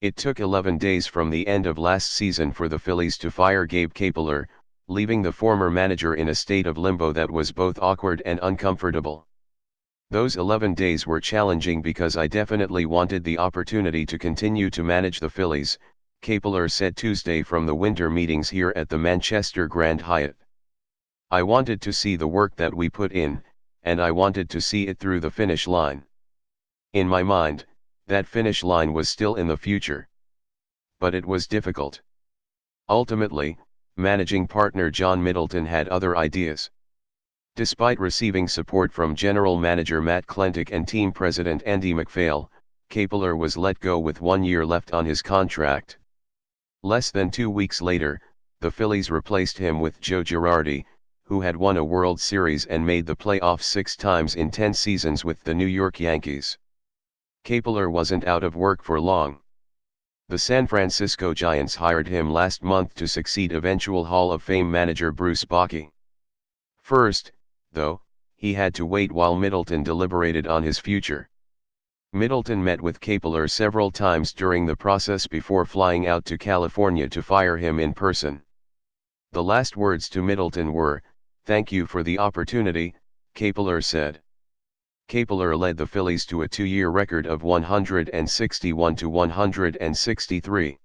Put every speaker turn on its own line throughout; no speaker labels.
It took 11 days from the end of last season for the Phillies to fire Gabe Kapler, leaving the former manager in a state of limbo that was both awkward and uncomfortable. Those 11 days were challenging because I definitely wanted the opportunity to continue to manage the Phillies, Kapler said Tuesday from the winter meetings here at the Manchester Grand Hyatt. I wanted to see the work that we put in, and I wanted to see it through the finish line. In my mind, that finish line was still in the future. But it was difficult. Ultimately, managing partner John Middleton had other ideas. Despite receiving support from general manager Matt Klentak and team president Andy MacPhail, Kapler was let go with 1 year left on his contract. Less than 2 weeks later, the Phillies replaced him with Joe Girardi, who had won a World Series and made the playoffs 6 times in 10 seasons with the New York Yankees. Kapler wasn't out of work for long. The San Francisco Giants hired him last month to succeed eventual Hall of Fame manager Bruce Bochy. First, though, he had to wait while Middleton deliberated on his future. Middleton met with Kapler several times during the process before flying out to California to fire him in person. The last words to Middleton were, "Thank you for the opportunity," Kapler said. Kapler led the Phillies to a 2-year record of 161-163.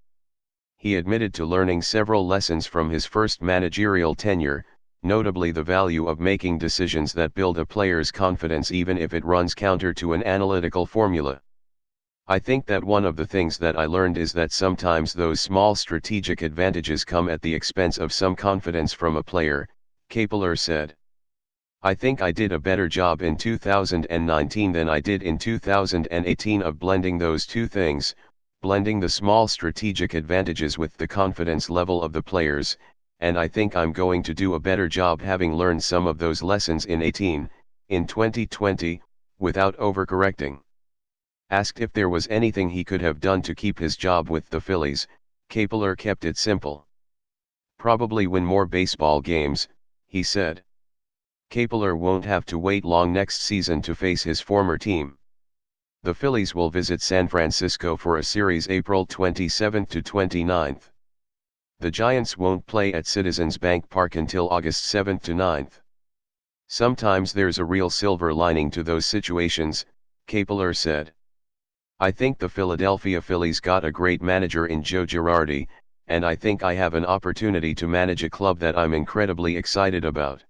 He admitted to learning several lessons from his first managerial tenure, notably the value of making decisions that build a player's confidence even if it runs counter to an analytical formula. "I think that one of the things that I learned is that sometimes those small strategic advantages come at the expense of some confidence from a player," Kapler said. "I think I did a better job in 2019 than I did in 2018 of blending those two things, blending the small strategic advantages with the confidence level of the players, and I think I'm going to do a better job having learned some of those lessons in 2020, without overcorrecting." Asked if there was anything he could have done to keep his job with the Phillies, Kapler kept it simple. "Probably win more baseball games," he said. Kapler won't have to wait long next season to face his former team. The Phillies will visit San Francisco for a series April 27 to 29. The Giants won't play at Citizens Bank Park until August 7 to 9. "Sometimes there's a real silver lining to those situations," Kapler said. "I think the Philadelphia Phillies got a great manager in Joe Girardi, and I think I have an opportunity to manage a club that I'm incredibly excited about.